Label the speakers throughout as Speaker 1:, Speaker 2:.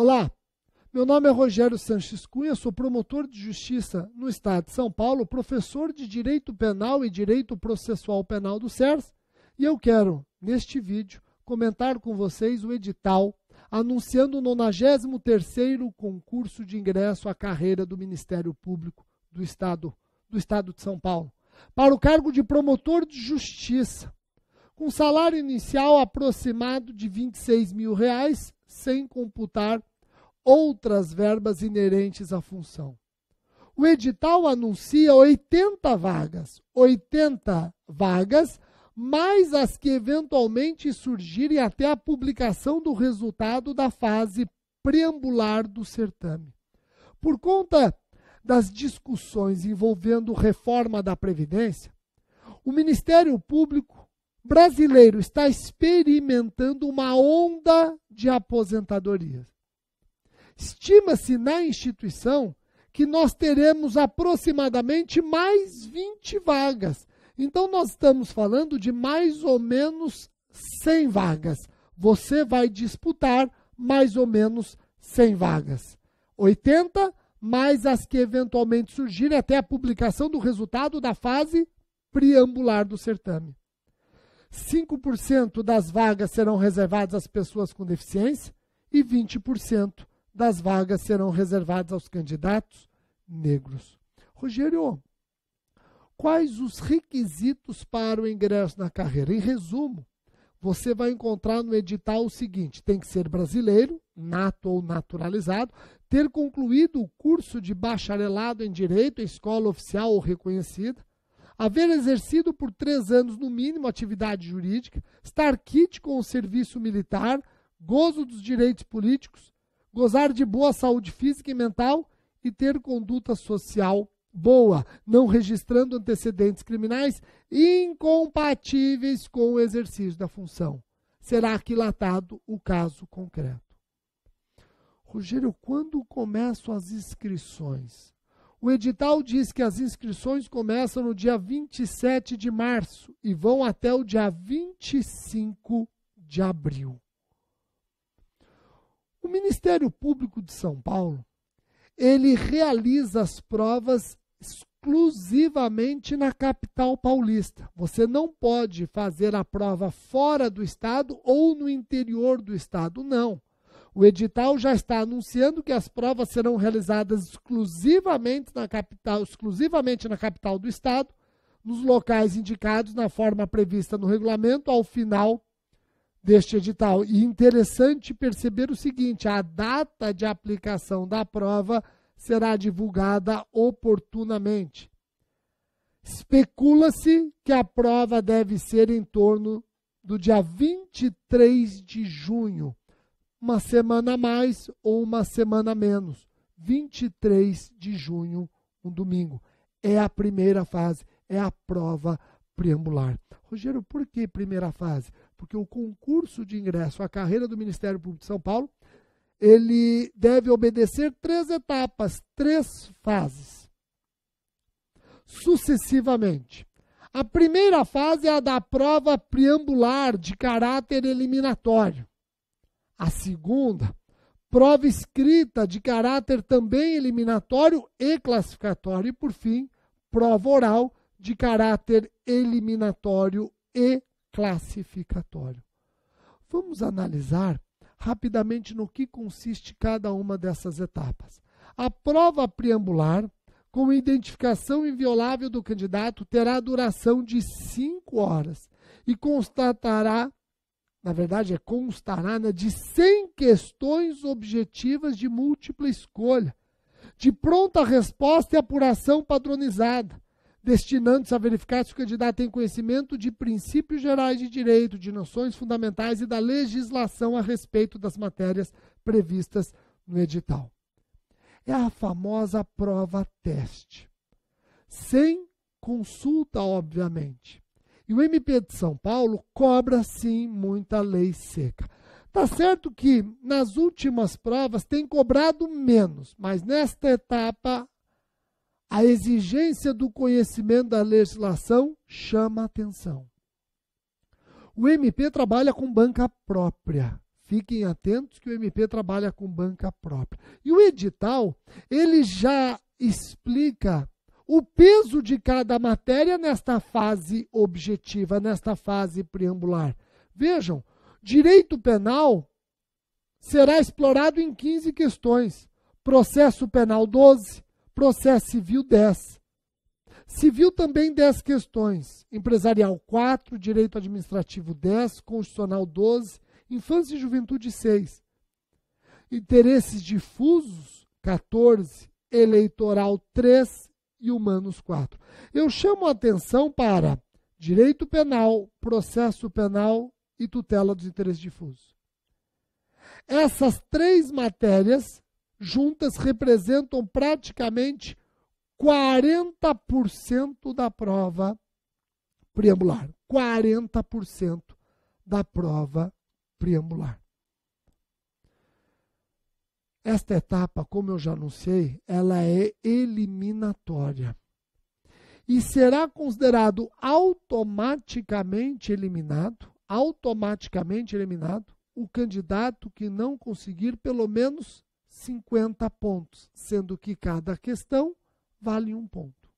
Speaker 1: Olá, meu nome é Rogério Sanches Cunha, sou promotor de justiça no estado de São Paulo, professor de Direito Penal e Direito Processual Penal do SERS, e eu quero, neste vídeo, comentar com vocês o edital anunciando o 93º concurso de ingresso à carreira do Ministério Público do Estado de São Paulo, para o cargo de promotor de justiça, com salário inicial aproximado de R$ 26 mil, sem computar outras verbas inerentes à função. O edital anuncia 80 vagas, mais as que eventualmente surgirem até a publicação do resultado da fase preambular do certame. Por conta das discussões envolvendo reforma da Previdência, o Ministério Público brasileiro está experimentando uma onda de aposentadorias. Estima-se na instituição que nós teremos aproximadamente mais 20 vagas. Então, nós estamos falando de mais ou menos 100 vagas. Você vai disputar mais ou menos 100 vagas. 80 mais as que eventualmente surgirem até a publicação do resultado da fase preambular do certame. 5% das vagas serão reservadas às pessoas com deficiência e 20% das vagas serão reservadas aos candidatos negros. Rogério, quais os requisitos para o ingresso na carreira? Em resumo, você vai encontrar no edital o seguinte: tem que ser brasileiro, nato ou naturalizado, ter concluído o curso de bacharelado em Direito em escola oficial ou reconhecida, haver exercido por 3 anos no mínimo atividade jurídica, estar quite com o serviço militar, gozo dos direitos políticos, gozar de boa saúde física e mental e ter conduta social boa, não registrando antecedentes criminais incompatíveis com o exercício da função. Será aquilatado o caso concreto. Rogério, quando começam as inscrições? O edital diz que as inscrições começam no dia 27 de março e vão até o dia 25 de abril. O Ministério Público de São Paulo, ele realiza as provas exclusivamente na capital paulista. Você não pode fazer a prova fora do estado ou no interior do estado, não. O edital já está anunciando que as provas serão realizadas exclusivamente na capital do estado, nos locais indicados na forma prevista no regulamento ao final deste edital. E interessante perceber o seguinte: a data de aplicação da prova será divulgada oportunamente. Especula-se que a prova deve ser em torno do dia 23 de junho, uma semana a mais ou uma semana a menos. 23 de junho, um domingo. É a primeira fase, é a prova preambular. Rogério, por que primeira fase? Porque o concurso de ingresso à carreira do Ministério Público de São Paulo, ele deve obedecer 3 etapas, 3 fases, sucessivamente. A primeira fase é a da prova preambular de caráter eliminatório. A segunda, prova escrita de caráter também eliminatório e classificatório. E, por fim, prova oral de caráter eliminatório e classificatório. Vamos analisar rapidamente no que consiste cada uma dessas etapas. A prova preambular, com identificação inviolável do candidato, terá duração de 5 horas e constará de 100 questões objetivas de múltipla escolha, de pronta resposta e apuração padronizada, destinando-se a verificar se o candidato tem conhecimento de princípios gerais de direito, de noções fundamentais e da legislação a respeito das matérias previstas no edital. É a famosa prova-teste, sem consulta, obviamente. E o MP de São Paulo cobra, sim, muita lei seca. Tá certo que nas últimas provas tem cobrado menos, mas nesta etapa a exigência do conhecimento da legislação chama a atenção. O MP trabalha com banca própria, Fiquem atentos que o MP trabalha com banca própria. E o edital, ele já explica o peso de cada matéria nesta fase objetiva, nesta fase preambular. Vejam, direito penal será explorado em 15 questões. Processo penal 12, processo civil 10. Civil também 10 questões. Empresarial 4, direito administrativo 10, constitucional 12, infância e juventude 6. Interesses difusos 14, eleitoral 3 e humanos 4. Eu chamo a atenção para direito penal, processo penal e tutela dos interesses difusos. Essas 3 matérias juntas representam praticamente 40% da prova preambular. 40% da prova preambular. Esta etapa, como eu já anunciei, ela é eliminatória. E será considerado automaticamente eliminado o candidato que não conseguir pelo menos 50 pontos, sendo que cada questão vale 1 ponto.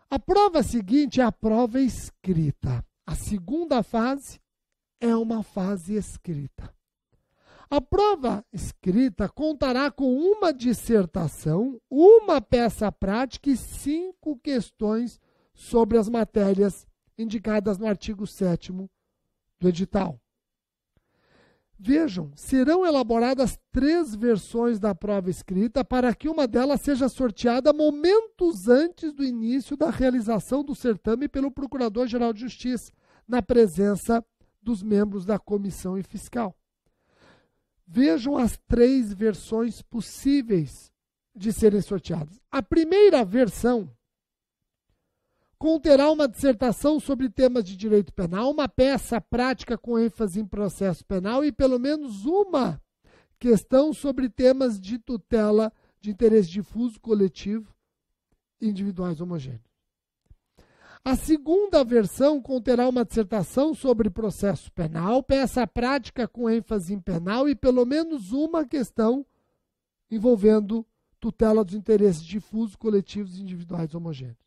Speaker 1: A prova seguinte é a prova escrita. A segunda fase é uma fase escrita. A prova escrita contará com uma dissertação, uma peça prática e 5 questões sobre as matérias indicadas no artigo 7º do edital. Vejam, serão elaboradas 3 versões da prova escrita para que uma delas seja sorteada momentos antes do início da realização do certame pelo Procurador-Geral de Justiça, na presença dos membros da comissão e fiscal. Vejam as 3 versões possíveis de serem sorteadas. A primeira versão conterá uma dissertação sobre temas de direito penal, uma peça prática com ênfase em processo penal e pelo menos uma questão sobre temas de tutela de interesse difuso, coletivo e individuais homogêneos. A segunda versão conterá uma dissertação sobre processo penal, peça prática com ênfase em penal e pelo menos uma questão envolvendo tutela dos interesses difusos, coletivos e individuais homogêneos.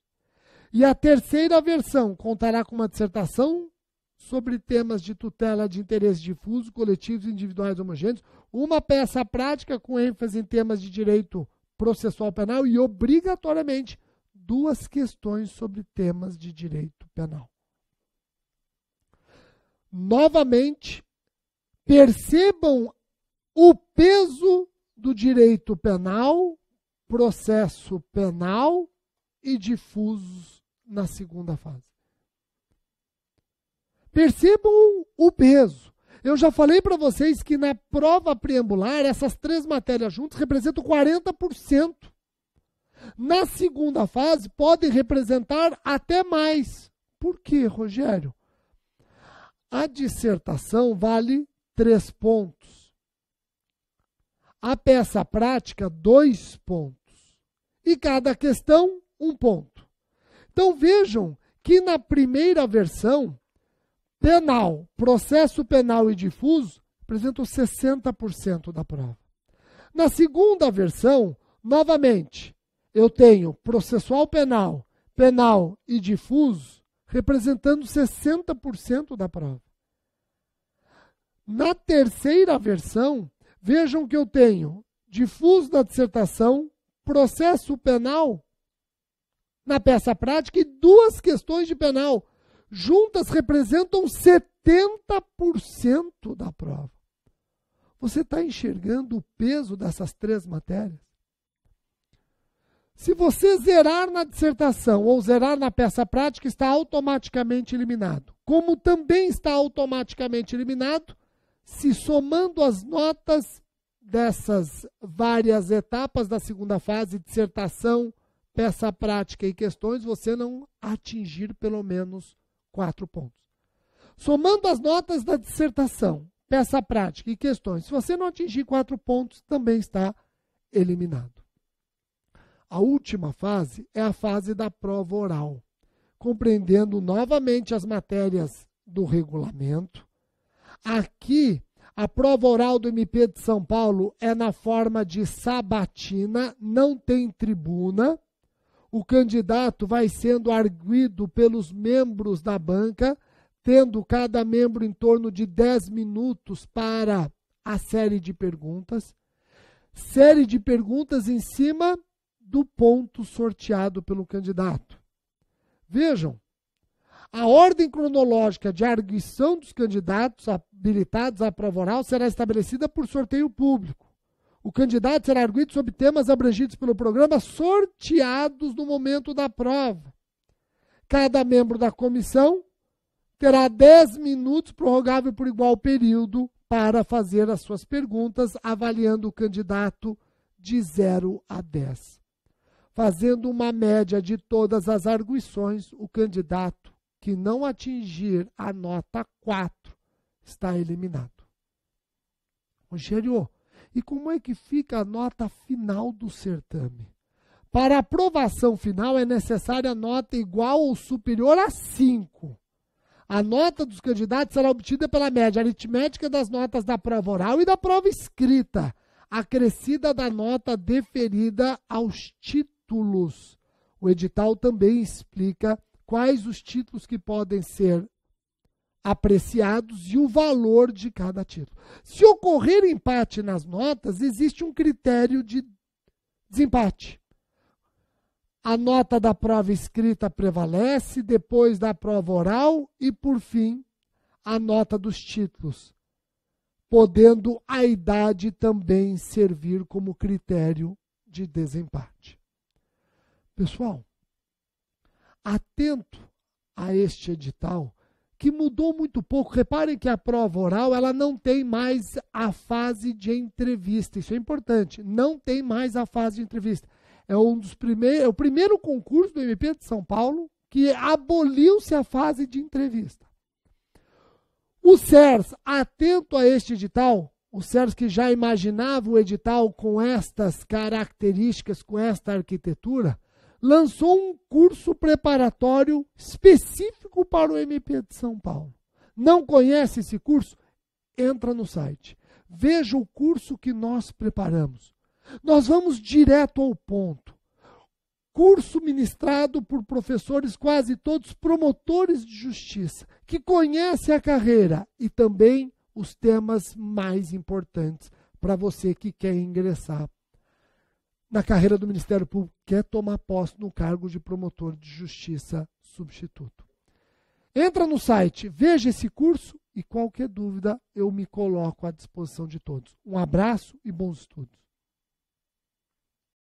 Speaker 1: E a terceira versão contará com uma dissertação sobre temas de tutela de interesses difusos, coletivos e individuais homogêneos, uma peça prática com ênfase em temas de direito processual penal e, obrigatoriamente, 2 questões sobre temas de direito penal. Novamente, percebam o peso do direito penal, processo penal e difusos na segunda fase. Percebam o peso. Eu já falei para vocês que na prova preambular, essas 3 matérias juntas representam 40%. Na segunda fase, podem representar até mais. Por quê, Rogério? A dissertação vale 3 pontos. A peça prática, 2 pontos. E cada questão, 1 ponto. Então vejam que na primeira versão, penal, processo penal e difuso representam 60% da prova. Na segunda versão, novamente, eu tenho processual penal, penal e difuso representando 60% da prova. Na terceira versão, vejam que eu tenho difuso na dissertação, processo penal na peça prática e 2 questões de penal. Juntas representam 70% da prova. Você está enxergando o peso dessas 3 matérias? Se você zerar na dissertação ou zerar na peça prática, está automaticamente eliminado. Como também está automaticamente eliminado, se somando as notas dessas várias etapas da segunda fase, dissertação, peça prática e questões, você não atingir pelo menos 4 pontos. Somando as notas da dissertação, peça prática e questões, se você não atingir 4 pontos, também está eliminado. A última fase é a fase da prova oral, compreendendo novamente as matérias do regulamento, Aqui, a prova oral do MP de São Paulo é na forma de sabatina, não tem tribuna. O candidato vai sendo arguido pelos membros da banca, tendo cada membro em torno de 10 minutos para a série de perguntas. Série de perguntas em cima do ponto sorteado pelo candidato. Vejam, a ordem cronológica de arguição dos candidatos habilitados à prova oral será estabelecida por sorteio público. O candidato será arguido sobre temas abrangidos pelo programa sorteados no momento da prova. Cada membro da comissão terá 10 minutos, prorrogável por igual período, para fazer as suas perguntas, avaliando o candidato de 0 a 10. Fazendo uma média de todas as arguições, o candidato que não atingir a nota 4 está eliminado. Rogério, e como é que fica a nota final do certame? Para aprovação final é necessária a nota igual ou superior a 5. A nota dos candidatos será obtida pela média aritmética das notas da prova oral e da prova escrita, acrescida da nota deferida aos títulos. O edital também explica quais os títulos que podem ser apreciados e o valor de cada título. Se ocorrer empate nas notas, existe um critério de desempate. A nota da prova escrita prevalece, depois da prova oral e, por fim, a nota dos títulos, podendo a idade também servir como critério de desempate. Pessoal, atento a este edital, que mudou muito pouco. Reparem que a prova oral ela não tem mais a fase de entrevista. Isso é importante. Não tem mais a fase de entrevista. É o primeiro concurso do MP de São Paulo que aboliu-se a fase de entrevista. O CERS, atento a este edital, o CERS que já imaginava o edital com estas características, com esta arquitetura, lançou um curso preparatório específico para o MP de São Paulo. Não conhece esse curso? Entra no site. Veja o curso que nós preparamos. Nós vamos direto ao ponto. Curso ministrado por professores quase todos promotores de justiça, que conhecem a carreira e também os temas mais importantes para você que quer ingressar na carreira do Ministério Público, quer tomar posse no cargo de promotor de justiça substituto. Entra no site, veja esse curso e qualquer dúvida eu me coloco à disposição de todos. Um abraço e bons estudos.